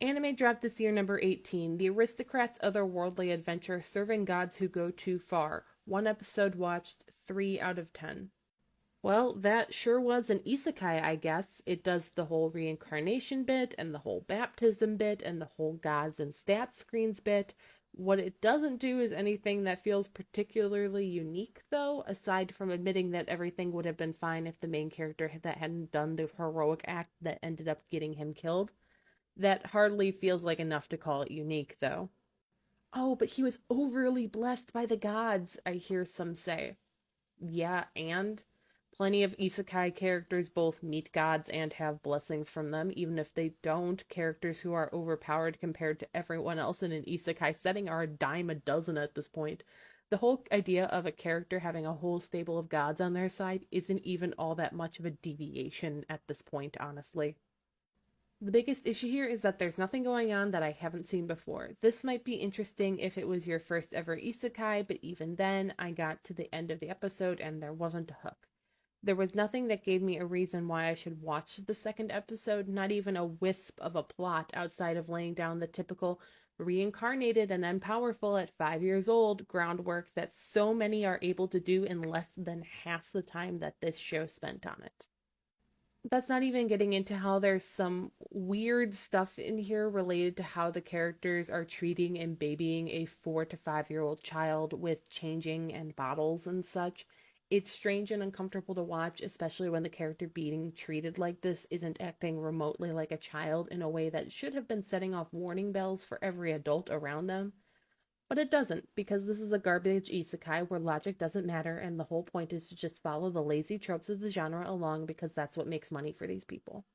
Anime dropped this year, number 18, The Aristocrat's Otherworldly Adventure Serving Gods Who Go Too Far. One episode watched, 3 out of 10. Well, that sure was an isekai, I guess. It does the whole reincarnation bit, and the whole baptism bit, and the whole gods and stats screens bit. What it doesn't do is anything that feels particularly unique, though, aside from admitting that everything would have been fine if the main character that hadn't done the heroic act that ended up getting him killed. That hardly feels like enough to call it unique, though. Oh, but he was overly blessed by the gods, I hear some say. Yeah, and plenty of isekai characters both meet gods and have blessings from them, even if they don't. Characters who are overpowered compared to everyone else in an isekai setting are a dime a dozen at this point. The whole idea of a character having a whole stable of gods on their side isn't even all that much of a deviation at this point, honestly. The biggest issue here is that there's nothing going on that I haven't seen before. This might be interesting if it was your first ever isekai, but even then, I got to the end of the episode and there wasn't a hook. There was nothing that gave me a reason why I should watch the second episode, not even a wisp of a plot outside of laying down the typical reincarnated and then powerful at 5 years old groundwork that so many are able to do in less than half the time that this show spent on it. That's not even getting into how there's some weird stuff in here related to how the characters are treating and babying a 4 to 5 year old child with changing and bottles and such. It's strange and uncomfortable to watch, especially when the character being treated like this isn't acting remotely like a child in a way that should have been setting off warning bells for every adult around them. But it doesn't, because this is a garbage isekai where logic doesn't matter and the whole point is to just follow the lazy tropes of the genre along because that's what makes money for these people.